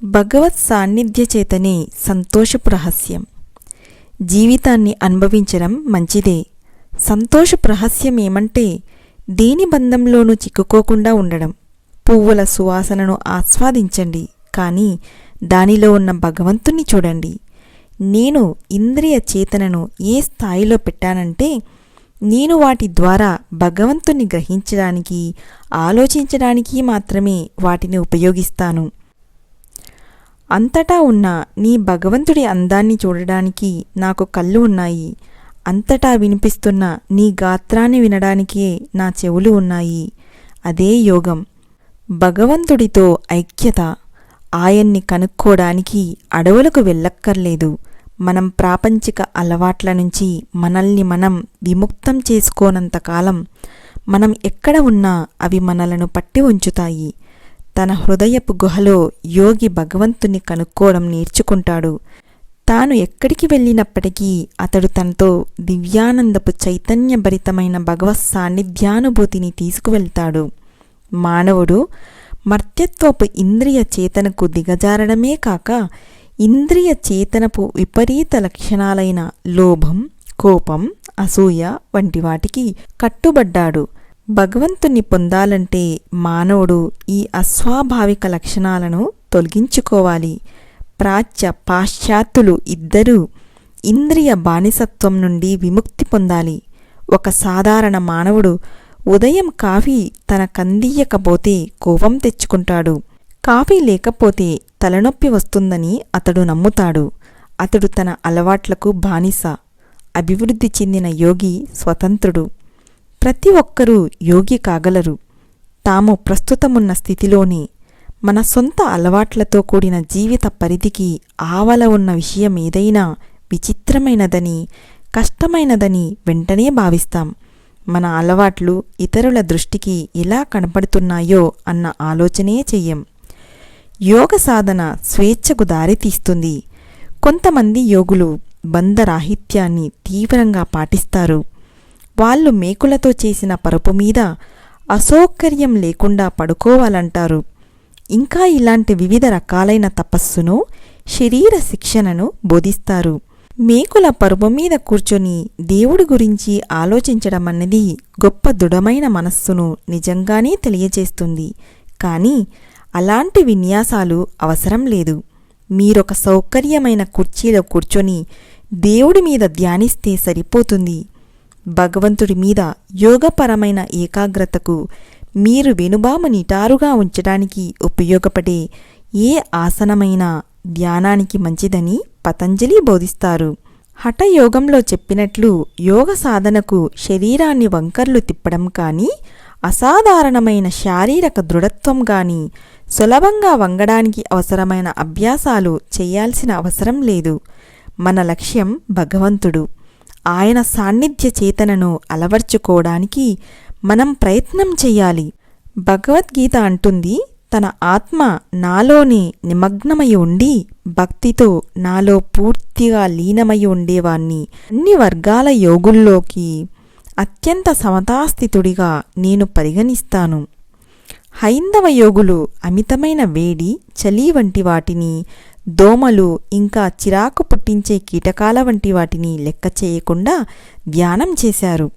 భగవత్ సాన్నిధ్య చేతనే సంతోషపు రహస్యం. జీవితాన్ని అనుభవించడం మంచిదే. సంతోషపు రహస్యం ఏమంటే దేని బంధంలోనూ చిక్కుకోకుండా ఉండడం. పువ్వుల సువాసనను ఆస్వాదించండి, కానీ దానిలో ఉన్న భగవంతుణ్ణి చూడండి. నేను ఇంద్రియ చేతనను ఏ స్థాయిలో పెట్టానంటే నేను వాటి ద్వారా భగవంతుణ్ణి గ్రహించడానికి, ఆలోచించడానికి మాత్రమే వాటిని ఉపయోగిస్తాను. అంతటా ఉన్న నీ భగవంతుడి అందాన్ని చూడడానికి నాకు కళ్ళు ఉన్నాయి. అంతటా వినిపిస్తున్న నీ గాత్రాన్ని వినడానికే నా చెవులు ఉన్నాయి. అదే యోగం. భగవంతుడితో ఐక్యత. ఆయన్ని కనుక్కోడానికి అడవులకు వెళ్ళక్కర్లేదు. మనం ప్రాపంచిక అలవాట్ల నుంచి మనల్ని మనం విముక్తం చేసుకోనంతకాలం మనం ఎక్కడ ఉన్నా అవి మనలను పట్టి ఉంచుతాయి. తన హృదయపు గుహలో యోగి భగవంతుని కనుక్కోవడం నేర్చుకుంటాడు. తాను ఎక్కడికి వెళ్ళినప్పటికీ అతడు తనతో దివ్యానందపు చైతన్యభరితమైన భగవత్ సాన్నిధ్యానుభూతిని తీసుకువెళ్తాడు. మానవుడు మర్త్యత్వపు ఇంద్రియ చేతనకు దిగజారడమే కాక ఇంద్రియ చేతనపు విపరీత లక్షణాలైన లోభం, కోపం, అసూయ వంటి వాటికి కట్టుబడ్డాడు. భగవంతుని పొందాలంటే మానవుడు ఈ అస్వాభావిక లక్షణాలను తొలగించుకోవాలి. ప్రాచ్య పాశ్చాత్యులు ఇద్దరూ ఇంద్రియ బానిసత్వం నుండి విముక్తి పొందాలి. ఒక సాధారణ మానవుడు ఉదయం కాఫీ తనకందియ్యకపోతే కోపం తెచ్చుకుంటాడు. కాఫీ లేకపోతే తలనొప్పి వస్తుందని అతడు నమ్ముతాడు. అతడు తన అలవాట్లకు బానిస. అభివృద్ధి చెందిన యోగి స్వతంత్రుడు. ప్రతి ఒక్కరూ యోగి కాగలరు. తాము ప్రస్తుతమున్న స్థితిలోనే మన సొంత అలవాట్లతో కూడిన జీవిత పరిధికి ఆవల ఉన్న విషయం ఏదైనా విచిత్రమైనదని, కష్టమైనదని వెంటనే భావిస్తాం. మన అలవాట్లు ఇతరుల దృష్టికి ఎలా కనపడుతున్నాయో అన్న ఆలోచనే చెయ్యం. యోగ సాధన స్వేచ్ఛకు దారితీస్తుంది. కొంతమంది యోగులు బంధరాహిత్యాన్ని తీవ్రంగా పాటిస్తారు. వాళ్ళు మేకులతో చేసిన పరుపు మీద అసౌకర్యం లేకుండా పడుకోవాలంటారు. ఇంకా ఇలాంటి వివిధ రకాలైన తపస్సును, శరీర శిక్షణను బోధిస్తారు. మేకుల పరుపు మీద కూర్చొని దేవుడి గురించి ఆలోచించడం అన్నది గొప్ప దృఢమైన మనస్సును నిజంగానే తెలియజేస్తుంది. కానీ అలాంటి విన్యాసాలు అవసరం లేదు. మీరొక సౌకర్యమైన కుర్చీలో కూర్చొని దేవుడి మీద ధ్యానిస్తే సరిపోతుంది. భగవంతుడి మీద యోగపరమైన ఏకాగ్రతకు మీరు వెనుబాము నిటారుగా ఉంచడానికి ఉపయోగపడే ఏ ఆసనమైనా ధ్యానానికి మంచిదని పతంజలి బోధిస్తారు. హఠయోగంలో చెప్పినట్లు యోగ సాధనకు శరీరాన్ని వంకర్లు తిప్పడం కానీ, అసాధారణమైన శారీరక దృఢత్వం గాని, సులభంగా వంగడానికి అవసరమైన అభ్యాసాలు చేయాల్సిన అవసరం లేదు. మన లక్ష్యం భగవంతుడు. ఆయన సాన్నిధ్య చేతనను అలవర్చుకోవడానికి మనం ప్రయత్నం చెయ్యాలి. భగవద్గీత అంటుంది, తన ఆత్మ నాలోనే నిమగ్నమై ఉండి భక్తితో నాలో పూర్తిగా లీనమై ఉండేవాణ్ణి అన్ని వర్గాల యోగుల్లోకి అత్యంత సమతాస్థితుడిగా నేను పరిగణిస్తాను. హైందవ యోగులు అమితమైన వేడి, చలి వంటి వాటిని, దోమలు ఇంకా చిరాకు పుట్టించే కీటకాల వంటి వాటిని లెక్క చేయకుండా ధ్యానం చేశారు.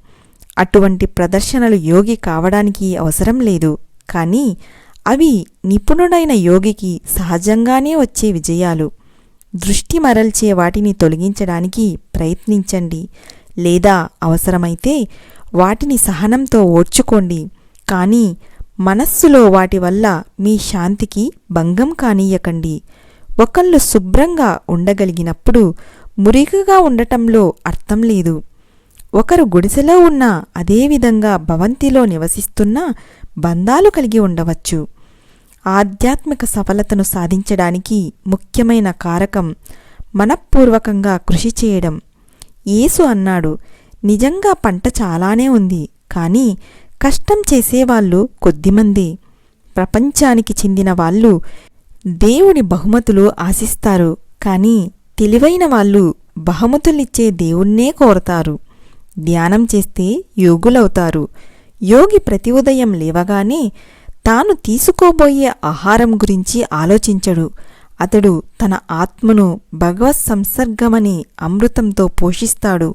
అటువంటి ప్రదర్శనలు యోగి కావడానికి అవసరం లేదు. కానీ అవి నిపుణుడైన యోగికి సహజంగానే వచ్చే విజయాలు. దృష్టి మరల్చే వాటిని తొలగించడానికి ప్రయత్నించండి, లేదా అవసరమైతే వాటిని సహనంతో ఓర్చుకోండి. కానీ మనస్సులో వాటి వల్ల మీ శాంతికి భంగం కానీయకండి. ఒకళ్ళు శుభ్రంగా ఉండగలిగినప్పుడు మురికిగా ఉండటంలో అర్థం లేదు. ఒకరు గుడిసెలో ఉన్నా అదేవిధంగా భవంతిలో నివసిస్తున్నా బంధాలు కలిగి ఉండవచ్చు. ఆధ్యాత్మిక సఫలతను సాధించడానికి ముఖ్యమైన కారకం మనఃపూర్వకంగా కృషి చేయడం. యేసు అన్నాడు, నిజంగా పంట చాలానే ఉంది, కానీ కష్టం చేసేవాళ్ళు కొద్దిమందే. ప్రపంచానికి చెందిన వాళ్ళు దేవుని బహుమతులు ఆశిస్తారు, కానీ తెలివైన వాళ్ళు బహుమతులిచ్చే దేవుణ్ణే కోరతారు. ధ్యానం చేస్తే యోగులవుతారు. యోగి ప్రతి ఉదయం లేవగానే తాను తీసుకోబోయే ఆహారం గురించి ఆలోచించడు. అతడు తన ఆత్మను భగవత్ సంసర్గమనే అమృతంతో పోషిస్తాడు.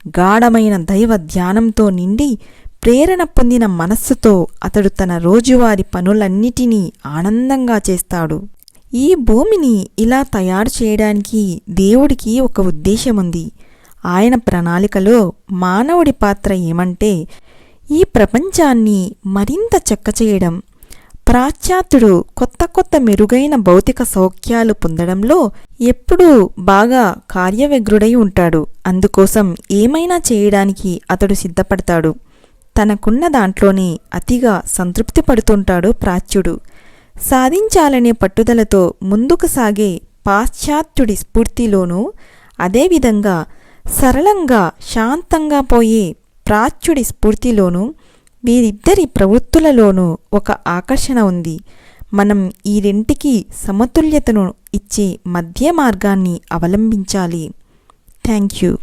గాఢమైన దైవ ధ్యానంతో నిండి ప్రేరణ పొందిన మనస్సుతో అతడు తన రోజువారీ పనులన్నిటినీ ఆనందంగా చేస్తాడు. ఈ భూమిని ఇలా తయారు చేయడానికి దేవుడికి ఒక ఉద్దేశముంది. ఆయన ప్రణాళికలో మానవుడి పాత్ర ఏమంటే ఈ ప్రపంచాన్ని మరింత చక్కచేయడం. పాశ్చాత్యుడు కొత్త కొత్త మెరుగైన భౌతిక సౌఖ్యాలు పొందడంలో ఎప్పుడూ బాగా కార్యవ్యగ్రుడై ఉంటాడు. అందుకోసం ఏమైనా చేయడానికి అతడు సిద్ధపడతాడు. తనకున్న దాంట్లోనే అతిగా సంతృప్తి పడుతుంటాడు ప్రాచ్యుడు. సాధించాలనే పట్టుదలతో ముందుకు సాగే పాశ్చాత్యుడి స్ఫూర్తిలోనూ, అదేవిధంగా సరళంగా శాంతంగా పోయే ప్రాచ్యుడి స్ఫూర్తిలోనూ, వీరిద్దరి ప్రవృత్తులలోనూ ఒక ఆకర్షణ ఉంది. మనం ఈ రెంటికి సమతుల్యతను ఇచ్చే మధ్య మార్గాన్ని అవలంబించాలి. Thank you.